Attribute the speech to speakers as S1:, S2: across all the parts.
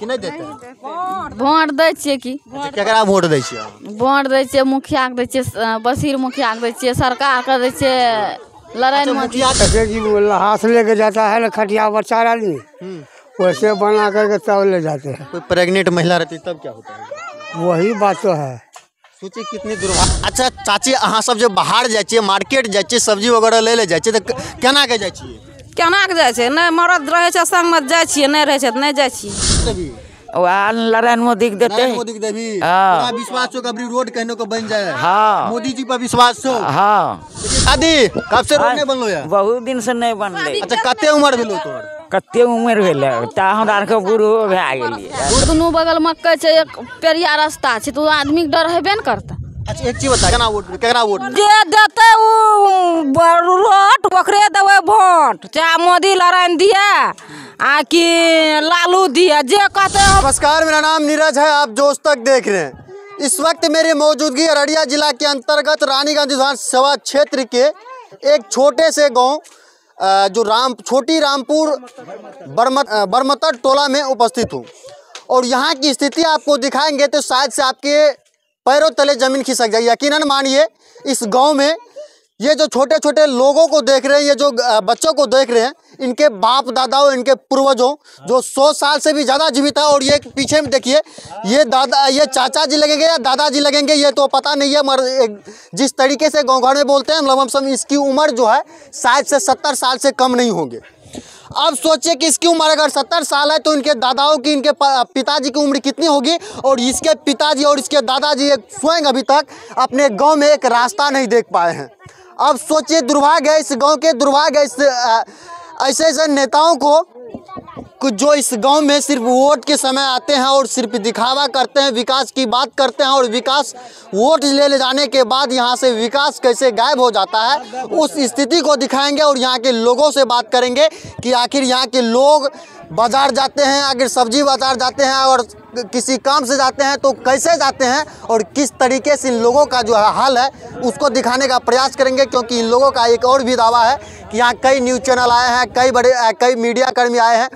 S1: कि नहीं देते हैं?
S2: वोट दै छियै कि
S1: केकरा वोट दै छियै?
S2: वोट दै छियै मुखिया के दै छियै, बशीर मुखिया के दै छियै, सरकार के दै छियै, लड़ाई
S1: मुखिया
S3: जैसे कि हाथ लेके जाता है ना खटिया बच्चा आदमी, वैसे बना करके तब ले जाते हैं।
S1: कोई प्रेग्नेंट महिला रहती तब क्या होता है?
S3: वही बात तो है।
S1: सोचिए कितनी दुर्भाग्य। अच्छा चाची, अहाँ सब जब बाहर जाइ छियै, मार्केट जाइ छियै, सब्जी वगैरह ले जाइ छियै, तो केना के जाइ छियै?
S4: केना के जाइ छै? नहीं मरद रहे छै संग में जाइ छियै, नहीं रहे छै तो नहीं जाइ छियै।
S5: नरेंद्र मोदी के देते हैं।
S1: मोदी के देवी विश्वास छो कबरी रोड कहने को बन जाए।
S5: हाँ
S1: मोदी जी पर विश्वास छो?
S5: हाँ।
S1: दादी कब से रोड नहीं बनलो है?
S5: बहुत दिन से नहीं बनले।
S1: अच्छा कते उम्र भेलो तोर?
S5: कते उम्र भेले ता हमरा आर के बूढ़ो भए गेलिए।
S2: दुनू बगल मक्कई छै, एक पेरिया रास्ता छै, तो आदमी के डर हेबे न करता।
S1: अच्छा एक चीज बता, केकरा वोट
S4: जे देते उ रोट ओकरे देवे वोट, चाहे मोदी लड़ाई दिया आ कि लालू दिया, जे कहते।
S1: नमस्कार, मेरा नाम नीरज है, आप जोश तक देख रहे हैं। इस वक्त मेरी मौजूदगी अररिया जिला के अंतर्गत रानीगंज विधानसभा क्षेत्र के एक छोटे से गांव जो छोटी रामपुर बरमतर टोला में उपस्थित हूँ। और यहाँ की स्थिति आपको दिखाएंगे तो शायद से आपके पैरों तले जमीन खिसक जाए। यकीनन मानिए, इस गांव में ये जो छोटे छोटे लोगों को देख रहे हैं, ये जो बच्चों को देख रहे हैं, इनके बाप दादाओं, इनके पूर्वजों जो 100 साल से भी ज़्यादा जीवित है। और ये पीछे में देखिए, ये चाचा जी लगेंगे या दादाजी लगेंगे ये तो पता नहीं है, मगर जिस तरीके से गाँव घर में बोलते हैं लमसम इसकी उम्र जो है शायद से 70 साल से कम नहीं होंगे। अब सोचिए कि इसकी उम्र अगर 70 साल है तो इनके दादाओं की, इनके पिताजी की उम्र कितनी होगी। और इसके पिताजी और इसके दादाजी स्वयं अभी तक अपने गांव में एक रास्ता नहीं देख पाए हैं। अब सोचिए दुर्भाग्य है इस गांव के, दुर्भाग्य है ऐसे ऐसे नेताओं को जो इस गांव में सिर्फ वोट के समय आते हैं और सिर्फ दिखावा करते हैं, विकास की बात करते हैं, और विकास वोट ले जाने के बाद यहां से विकास कैसे गायब हो जाता है उस स्थिति को दिखाएंगे। और यहां के लोगों से बात करेंगे कि आखिर यहां के लोग बाज़ार जाते हैं, अगर सब्जी बाज़ार जाते हैं और किसी काम से जाते हैं तो कैसे जाते हैं और किस तरीके से इन लोगों का जो हाल है उसको दिखाने का प्रयास करेंगे। क्योंकि इन लोगों का एक और भी दावा है कि यहाँ कई न्यूज़ चैनल आए हैं, कई मीडिया कर्मी आए हैं,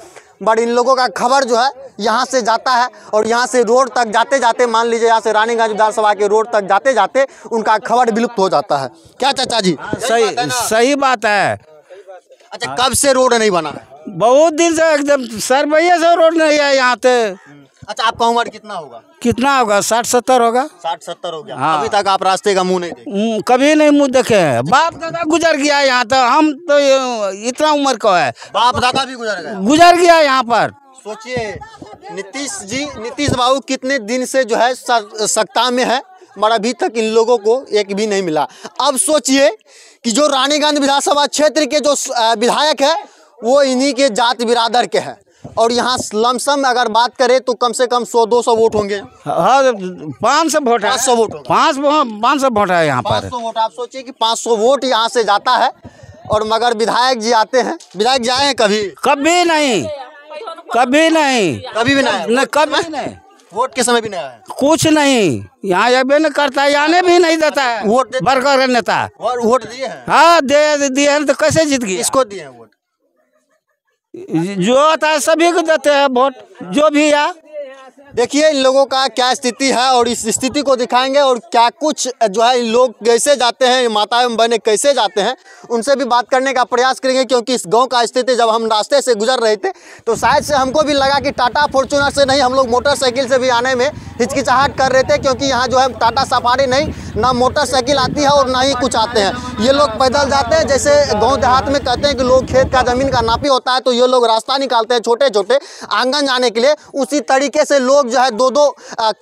S1: बट इन लोगों का खबर जो है यहाँ से जाता है और यहाँ से रोड तक जाते जाते, मान लीजिए यहाँ से रानीगंज विधानसभा के रोड तक जाते जाते उनका खबर विलुप्त हो जाता है। क्या चाचा जी?
S5: सही बात है।
S1: अच्छा कब से रोड नहीं बना है?
S5: बहुत दिन से, एकदम सरबैया से रोड नहीं है यहाँ पे।
S1: अच्छा आपका उम्र कितना होगा?
S5: कितना होगा? 60-70 होगा।
S1: 60-70 हो गया।
S5: हाँ।
S1: अभी तक आप रास्ते का मुंह नहीं देखे?
S5: कभी नहीं मुंह देखे हैं। बाप दादा गुजर गया यहाँ तो, हम तो इतना उम्र का है,
S1: बाप दादा भी
S5: गुजर गया यहाँ पर।
S1: सोचिए नीतीश बाबू कितने दिन से जो है सत्ता में है, मगर अभी तक इन लोगों को एक भी नहीं मिला। अब सोचिए कि जो रानीगंज विधानसभा क्षेत्र के जो विधायक है वो इन्हीं के जात बिरादर के हैं। और यहाँ लमसम अगर बात करें तो कम से कम 100-200 वोट होंगे।
S5: हाँ 500 वोट है।
S1: 500 वोट
S5: 500 वोट है यहाँ पर।
S1: 500 वोट। आप सोचिए कि 500 वोट यहाँ से जाता है और मगर विधायक जी आते हैं। विधायक जी आए हैं कभी?
S5: कभी नहीं, कभी नहीं,
S1: कभी भी नहीं,
S5: कभी नहीं।
S1: वोट के समय भी नहीं आया,
S5: कुछ नहीं, यहाँ ये नहीं करता है, आने भी नहीं देता है
S1: वोट
S5: बरकर नेता।
S1: और वोट दिए हैं?
S5: हाँ दिए हैं तो कैसे जीत गया?
S1: इसको दिए हैं वोट?
S5: जो आता है सभी को देते हैं वोट, जो भी है।
S1: देखिए इन लोगों का क्या स्थिति है और इस स्थिति को दिखाएंगे। और क्या कुछ जो है इन लोग कैसे जाते हैं, माताएं बहनें कैसे जाते हैं, उनसे भी बात करने का प्रयास करेंगे। क्योंकि इस गांव का स्थिति जब हम रास्ते से गुजर रहे थे तो शायद से हमको भी लगा कि टाटा फॉर्च्यूनर से नहीं, हम लोग मोटरसाइकिल से भी आने में हिचकिचाहट कर रहे थे। क्योंकि यहाँ जो है टाटा सफारी नहीं, ना मोटरसाइकिल आती है और ना ही कुछ आते हैं। ये लोग पैदल जाते हैं। जैसे गाँव देहात में कहते हैं कि लोग खेत का ज़मीन का नापी होता है तो ये लोग रास्ता निकालते हैं छोटे छोटे आंगन जाने के लिए। उसी तरीके से लोग जो है दो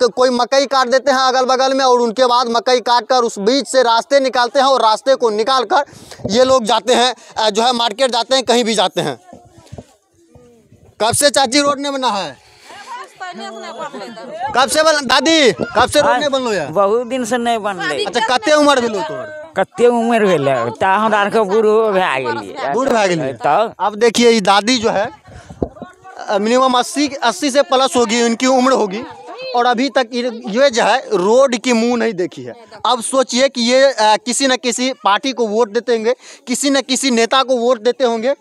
S1: कोई मकई काट देते हैं अगल बगल में, और उनके बाद मकई काट कर उस बीच से रास्ते निकालते हैं और रास्ते को निकाल कर ये लोग जाते हैं जो है मार्केट जाते हैं, कहीं भी जाते हैं। कब से चाची रोड नहीं बना है? कब से दादी कब से रोड नहीं बनलो है?
S5: बहुत दिन से नहीं बनले।
S1: अच्छा कते उम्र भेलो तोर?
S5: कते उम्र भेले ता हमरा आर के बूढ़ो भए गेलिए।
S1: बूढ़ भए गेलिए
S5: तब
S1: अब देखिए ये दादी जो है मिनिमम 80 से प्लस होगी इनकी उम्र होगी, और अभी तक ये जो है रोड की मुंह नहीं देखी है। अब सोचिए कि ये किसी न किसी पार्टी को वोट देते होंगे, किसी न किसी नेता को वोट देते होंगे,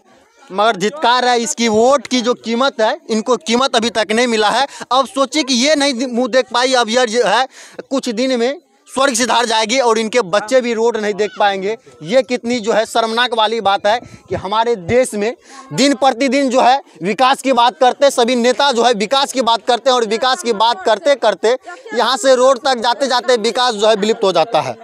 S1: मगर धिक्कार है, इसकी वोट की जो कीमत है, इनको कीमत अभी तक नहीं मिला है। अब सोचिए कि ये नहीं मुंह देख पाई, अब यह जो है कुछ दिन में स्वर्ग सिधार जाएगी और इनके बच्चे भी रोड नहीं देख पाएंगे। ये कितनी जो है शर्मनाक वाली बात है कि हमारे देश में दिन प्रतिदिन जो है विकास की बात करते, सभी नेता जो है विकास की बात करते हैं और विकास की बात करते करते यहाँ से रोड तक जाते जाते विकास जो है विलुप्त हो जाता है।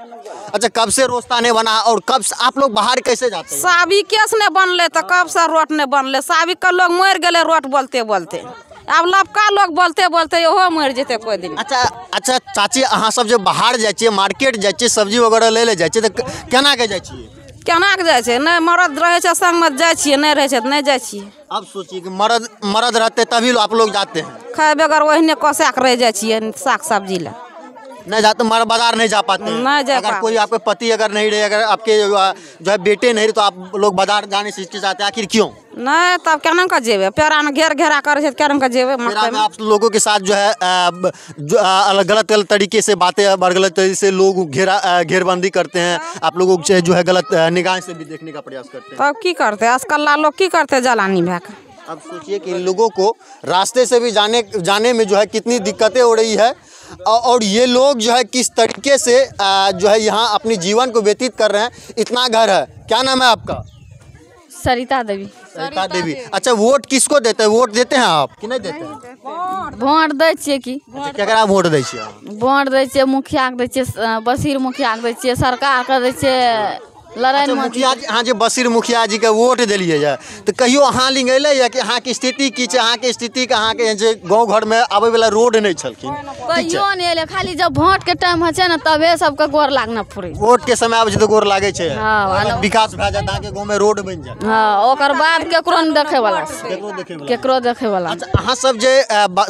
S1: अच्छा, कब से रोस्ता नहीं बना और कब से आप लोग बाहर कैसे जाते हैं?
S4: साबिक केस नहीं बनले तो कब से रोड नहीं बनले। साबिक का लोग मर गए रोड बोलते बोलते, अब लबका लोग बोलते बोलते ओहो मर जेते कोई दिन।
S1: अच्छा चाची, अहाँ सब जब बाहर जाइ छियै, मार्केट जाइ छियै, सब्जी वगैरह ले जाइ छियै तऽ केना के जाइ छियै?
S4: केना के जाइ छै? नहीं मरद रहे छै संग में जाइ छियै, नहीं रहे छै नहीं जाइ छियै।
S1: अब सोचिए कि मरद रहते तभी आप लोग जाते हैं,
S4: खाए बगैर वही कसा के रह जाइ छियै साग सब्जी ला।
S1: नहीं जाते, मर बाजार नहीं जा पाते हैं।
S4: नहीं जा
S1: अगर कोई आपके पति अगर नहीं रहे, अगर आपके जो है बेटे नहीं रहे, तो आप लोग बाजार जाने से हिचकिचाते, आखिर क्यों?
S4: नहीं तब केना का जेबे, पेड़ा में घेरा करे छै केना का जेबे।
S1: में आप लोगों के साथ जो है गलत तरीके से बातें, गलत तरीके से लोग घेरबंदी करते हैं, आप लोगों को जो है गलत निगाह से भी देखने का प्रयास करते हैं।
S4: तब की करते आजकल लोग की करते जलानी भैक।
S1: अब सोचिए कि इन लोगों को रास्ते से भी जाने में जो है कितनी दिक्कतें हो रही है और ये लोग जो है किस तरीके से जो है यहाँ अपनी जीवन को व्यतीत कर रहे हैं। इतना घर है, क्या नाम है आपका?
S2: सरिता देवी।
S1: सरिता देवी। अच्छा, वोट किसको देते हैं? वोट देते हैं आप कि नहीं देते हैं?
S2: वोट दै छियै कि?
S1: अच्छा, केकरा वोट दै छियै?
S2: वोट दै छियै मुखिया के दै छियै, बशीर मुखिया के दै छियै, सरकार के दै छियै, लड़ाई
S1: मुखिया जी। अहाँ जे बशीर मुखिया जी के वोट दिलियै है तो कहियो अहाँ लिंगेले है कि अहाँ के स्थिति की छै? अहाँ के स्थिति के अहाँ के जे गाँव घर में आबे वाला रोड नहीं छलखिन,
S2: कहियो नहीं एले, खाली जब वोट के टाइम है ना तबे सबके गोर लागना पड़े।
S1: वोट के समय आबे छै तो गोर लागे छै।
S2: हाँ,
S1: विकास भए जात, अहाँ के गाँव में रोड बन जात।
S2: हाँ, ओकर बाद केकरो नहीं देखे वाला, केकरो देखे वाला।
S1: अच्छा, अहाँ सब जे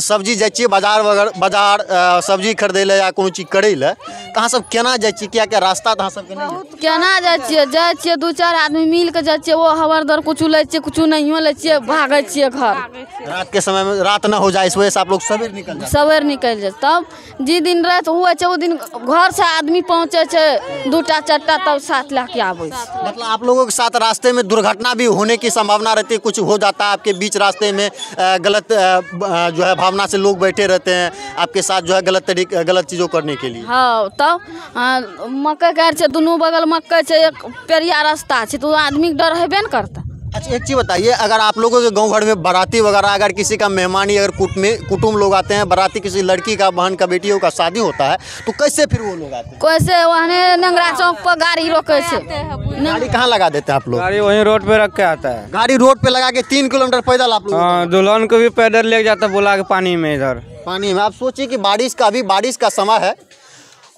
S1: सब्जी जाइ छियै बाजार सब्जी खरीदै ले या कोनो चीज करै ले, तो अहाँ सब केना जाइ छियै? क्या रास्ता तो अहाँ सबके नहीं है?
S2: केना जाइ छियै दू चार आदमी मिल के जाइ छियै, वो हवरदर कुछ ले छियै, कुछ नहियो ले छियै, भागै छियै घर।
S1: रात के समय में रात ना हो जाए, इस वजह से आप लोग सवेर निकल जाए। तब जी दिन रात हुए छै, वो दिन घर से आदमी पहुँचे छै 2टा 4टा, तब साथ लेके आबै छै। मतलब आप लोगों के साथ रास्ते में दुर्घटना भी होने की संभावना रहती है, कुछ हो जाता है आपके बीच रास्ते में, गलत जो है भावना से लोग बैठे रहते हैं आपके साथ जो है गलत चीज़ों करने के लिए।
S2: हाँ, तब मकई गाड़ छै, दोनों बगल मकई छै, एक पेरिया रास्ता छै, तो आदमी के डर हेबे न करता।
S1: अच्छा, एक चीज़ बताइए, अगर आप लोगों के गांव घर में बाराती वगैरह, अगर किसी का मेहमानी, अगर कुटुंब लोग आते हैं, बाराती किसी लड़की का, बहन का, बेटियों का शादी होता है, तो कैसे फिर वो लोग आते हैं?
S2: कैसे वहाँ नंगरा चौक पर गाड़ी रोके छै।
S1: गाड़ी कहाँ लगा देते हैं आप लोग?
S6: गाड़ी वहीं रोड पे रख के आता है।
S1: गाड़ी रोड पे लगा के 3 किलोमीटर पैदल आप लोग?
S6: हाँ, दुल्हन को भी पैदल ले जाता है बुला के पानी में, इधर
S1: पानी में। आप सोचिए कि अभी बारिश का समय है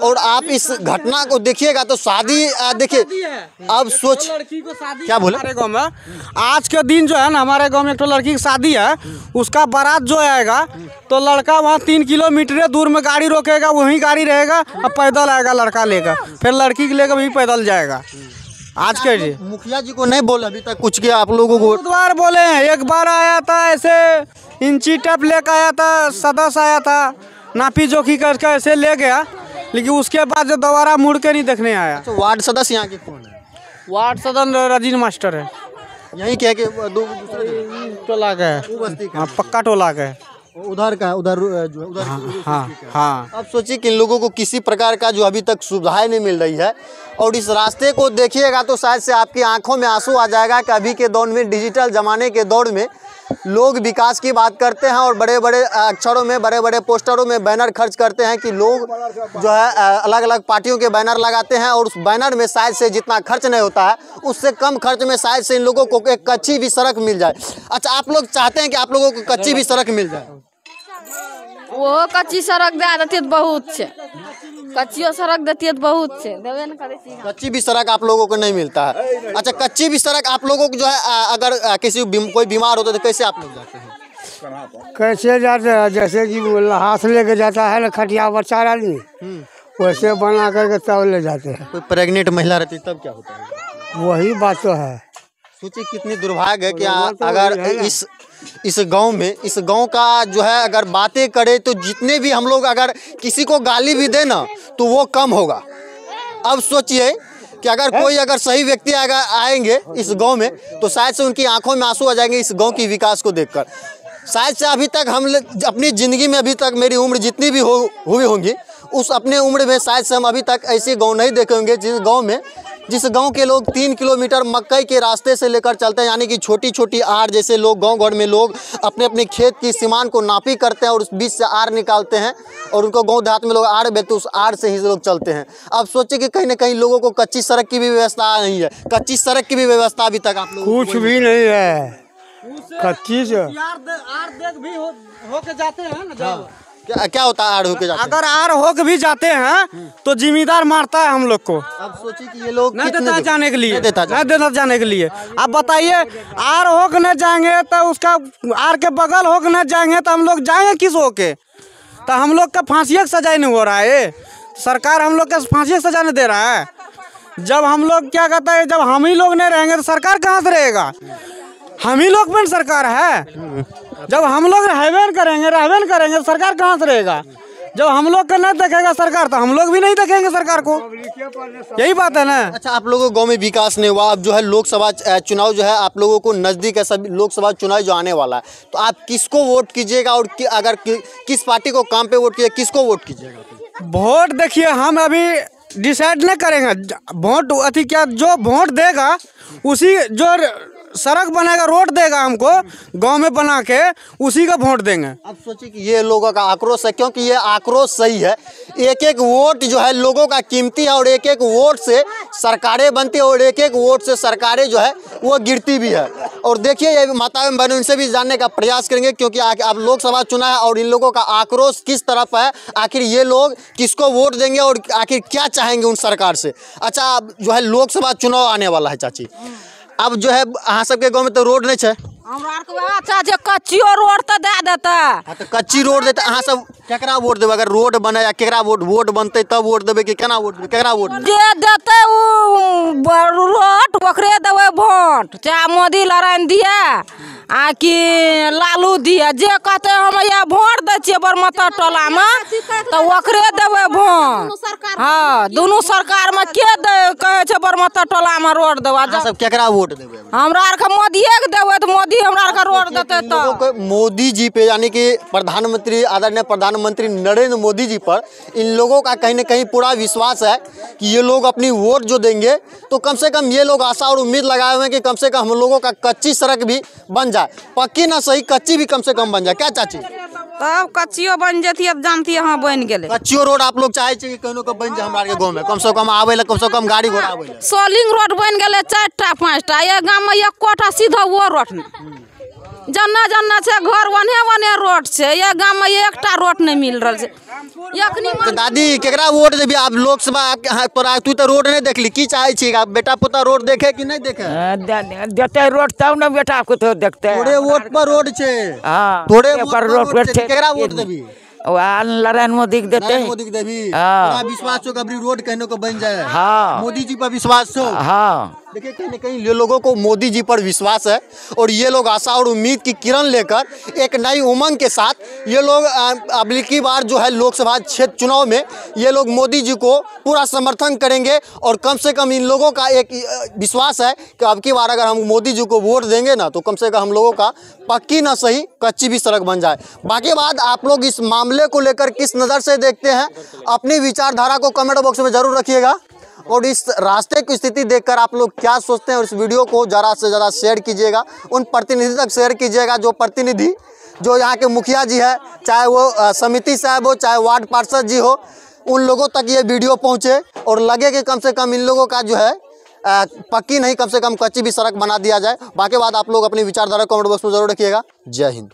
S1: और आप इस घटना को देखिएगा तो शादी, देखिए अब सोच क्या बोले,
S3: हमारे गाँव में आज के दिन जो है ना, हमारे गांव में एक तो लड़की की शादी है, उसका बारात जो आएगा तो लड़का वहाँ 3 किलोमीटर दूर में गाड़ी रोकेगा, वहीं गाड़ी रहेगा और पैदल आएगा लड़का लेकर, फिर लड़की के लेकर वहीं पैदल जाएगा। आज के जी
S1: मुखिया जी को नहीं बोले अभी तक कुछ किया आप लोगों को?
S3: 2 बार बोले हैं, एक बार आया था ऐसे इंची टेप लेकर आया था, सदस्य आया था, नापी जोखी करके ऐसे ले गया, लेकिन उसके बाद जो दोबारा मुड़ के नहीं देखने आया।
S1: तो वार्ड सदस्य यहाँ के कौन है?
S3: वार्ड सदस्य रजीन मास्टर है,
S1: यही क्या कि
S3: टोला का है, हाँ, पक्का टोला का है,
S1: उधर का उधर।
S3: हाँ।
S1: अब सोचिए कि इन लोगों को किसी प्रकार का जो अभी तक सुविधाएं नहीं मिल रही है और इस रास्ते को देखिएगा तो शायद से आपकी आंखों में आंसू आ जाएगा कि अभी के दौर में, डिजिटल जमाने के दौर में लोग विकास की बात करते हैं और बड़े बड़े अक्षरों में, बड़े बड़े पोस्टरों में बैनर खर्च करते हैं कि लोग जो है अलग अलग पार्टियों के बैनर लगाते हैं और उस बैनर में शायद से जितना खर्च नहीं होता है उससे कम खर्च में शायद से इन लोगों को एक कच्ची भी सड़क मिल जाए। अच्छा, आप लोग चाहते हैं कि आप लोगों को कच्ची भी सड़क मिल जाए?
S2: वो कच्ची सड़क दे देती तो बहुत छै, कच्चियो सड़क देती है तो बहुत छै, देवे न करे छी।
S1: कच्ची भी सड़क आप लोगों को नहीं मिलता है? अच्छा, कच्ची भी सड़क आप लोगों को जो है अगर कोई बीमार होता है तो कैसे आप लोग जाते हैं?
S3: कैसे जाते हैं? जैसे कि हाथ लेके जाता है ना खटिया बच्चा आदमी, वैसे बना करके तब ले जाते हैं।
S1: कोई प्रेग्नेंट महिला रहती तब क्या होता है?
S3: वही बात तो है।
S1: सोचिए कितनी दुर्भाग्य है कि अगर इस गांव में, इस गांव का जो है अगर बातें करें तो जितने भी हम लोग अगर किसी को गाली भी दे ना तो वो कम होगा। अब सोचिए कि अगर सही व्यक्ति आएंगे इस गांव में तो शायद से उनकी आंखों में आंसू आ जाएंगे इस गांव की विकास को देखकर। शायद से अभी तक हम अपनी ज़िंदगी में अभी तक मेरी उम्र जितनी भी हुई होंगी उस अपने उम्र में शायद से हम अभी तक ऐसे गांव नहीं देखे होंगे जिस गांव के लोग 3 किलोमीटर मकई के रास्ते से लेकर चलते हैं, यानी कि छोटी छोटी आड़ जैसे लोग गांव घर में लोग अपने अपने खेत की सीमान को नापी करते हैं और उस बीच से आड़ निकालते हैं और उनको गांव देहात में लोग आड़ बेचते, उस आड़ से ही लोग चलते हैं। अब सोचिए कि कहीं ना कहीं लोगों को कच्ची सड़क की भी व्यवस्था नहीं है, कच्ची सड़क की भी व्यवस्था अभी तक आप लोग
S3: कुछ भी नहीं है। कच्ची से देख भी होके जाते हैं ना जब
S1: क्या होता है आड़ होके जाते हैं?
S3: अगर आड़ होके भी जाते हैं तो जिम्मेदार मारता है हम लोग को।
S1: अब सोचिए कि ये लोग
S3: नहीं देता जाने के लिए,
S1: नहीं देता
S3: जाने के लिए। अब बताइए आड़ होके नहीं जाएंगे तो उसका आड़ के बगल होके नहीं जाएंगे तो हम लोग जाएंगे किस होके? तो हम लोग का फांसी की सजा नहीं हो रहा है, सरकार हम लोग का फांसी की सजा नहीं दे रहा है। जब हम लोग क्या कहता है, जब हम ही लोग नहीं रहेंगे तो सरकार कहाँ से रहेगा? हम ही लोग में सरकार है। जब हम लोग रहबे करेंगे तो सरकार कहाँ से रहेगा? जब हम लोग का नहीं देखेगा सरकार तो हम लोग भी नहीं देखेंगे सरकार को। यही बात है ना। अच्छा,
S1: आप लोगों को गांव में विकास नहीं हुआ, अब जो है लोकसभा चुनाव जो है आप लोगों को नज़दीक है, सभी लोकसभा चुनाव जो आने वाला है, तो आप किसको वोट कीजिएगा और अगर किस पार्टी को काम पे वोट कीजिएगा, किसको वोट कीजिएगा?
S3: वोट देखिए हम अभी डिसाइड नहीं करेंगे। वोट अति क्या जो वोट देगा उसी जो सड़क बनेगा रोड देगा हमको गांव में बना के उसी का वोट देंगे।
S1: अब सोचिए कि ये लोगों का आक्रोश है, क्योंकि ये आक्रोश सही है। एक एक वोट जो है लोगों का कीमती है और एक एक वोट से सरकारें बनती है और एक एक वोट से सरकारें जो है वो गिरती भी है। और देखिए ये माता बहनों इनसे भी जानने का प्रयास करेंगे, क्योंकि अब लोकसभा चुनाव है और इन लोगों का आक्रोश किस तरफ है, आखिर ये लोग किसको वोट देंगे और आखिर क्या चाहेंगे उन सरकार से। अच्छा, अब जो है लोकसभा चुनाव आने वाला है चाची, अब जो है अहाँ सबके गांव में तो रोड नहीं है,
S4: चाचा कच्चियो रोड तो दे देता।
S1: तो कच्ची रोड देते अहाँ सब केकरा वोट देवे? अगर रोड बने या केकरा वोट बनते तब वोट देवे कि केना वोट केकरा वोट
S4: जे देते रोड ओकरे देवे वोट, चाहे मोदी लड़ाई दिया आ कि लालू दिया, जे कहते हम ये वोट दै छियै बरमता टोला में तो ओकरे देवे वोट। हाँ, दोनों सरकार में के कहे छे बरमता टोला में रोड देवा?
S1: सब केकरा वोट देवे?
S4: हमरा आर के मोदीए के देवे तो मोदी हमरा आर के रोड देते तो।
S1: मोदी जी पे यानी कि प्रधानमंत्री आदरणीय प्रधानमंत्री नरेंद्र मोदी जी पर इन लोगों का कहीं ना कहीं पूरा विश्वास है कि ये लोग अपनी वोट जो देंगे तो कम से कम ये लोग आशा और उम्मीद लगाए हुए हैं कि कम से कम हम लोगों का कच्ची सड़क भी बन जाए, पक्की ना सही कच्ची भी कम से कम बन जाए। क्या चाची?
S4: तब कच्चियो बन जाती, अब जानती है हाँ बन गए।
S1: कच्चियो रोड आप लोग चाहे कि कहीं का बन जाए हमारे गाँव में, कम से कम आवे ला, कम से कम गाड़ी घोड़ा आवे ला।
S4: सोलिंग रोड बन गए 4टा 5टा, ये गाँव में एक कोठा सीधा वो रोड में जन्ना छे घर वने रोड छे, ये गाँव में एकटा रोड नहीं मिल रहा है।
S1: तो दादी केकरा वोट देबी आप लोकसभा? तोरा तू तो रोड नहीं देखली, की चाहे छी आप बेटा पुता रोड देखे कि नहीं देखे?
S7: देते रोड तब ना बेटा को तो देखते।
S1: थोड़े वोट पर रोड छे,
S7: हाँ,
S1: थोड़े वोट पर रोड छे, केकरा वोट देबी?
S7: नरेंद्र मोदी के देते हैं।
S1: मोदी के देबी?
S7: हाँ।
S1: विश्वास हो कभी रोड कहने को बन जाए?
S7: हाँ,
S1: मोदी जी पर विश्वास हो?
S7: हाँ।
S1: देखिए कहीं न कहीं ये लोगों को मोदी जी पर विश्वास है और ये लोग आशा और उम्मीद की किरण लेकर एक नई उमंग के साथ ये लोग अगली की बार जो है लोकसभा क्षेत्र चुनाव में ये लोग मोदी जी को पूरा समर्थन करेंगे। और कम से कम इन लोगों का एक विश्वास है कि अब की बार अगर हम मोदी जी को वोट देंगे ना तो कम से कम हम लोगों का पक्की ना सही कच्ची भी सड़क बन जाए। बाकी बात आप लोग इस मामले को लेकर किस नज़र से देखते हैं, अपनी विचारधारा को कमेंट बॉक्स में जरूर रखिएगा और इस रास्ते की स्थिति देखकर आप लोग क्या सोचते हैं और इस वीडियो को ज़्यादा से ज़्यादा शेयर कीजिएगा, उन प्रतिनिधि तक शेयर कीजिएगा जो प्रतिनिधि जो यहाँ के मुखिया जी है, चाहे वो समिति साहब हो चाहे वार्ड पार्षद जी हो, उन लोगों तक ये वीडियो पहुँचे और लगे कि कम से कम इन लोगों का जो है पक्की नहीं कम से कम कच्ची भी सड़क बना दिया जाए। बाकी बात आप लोग अपनी विचारधारा कमेंट बॉक्स में जरूर रखिएगा। जय हिंद।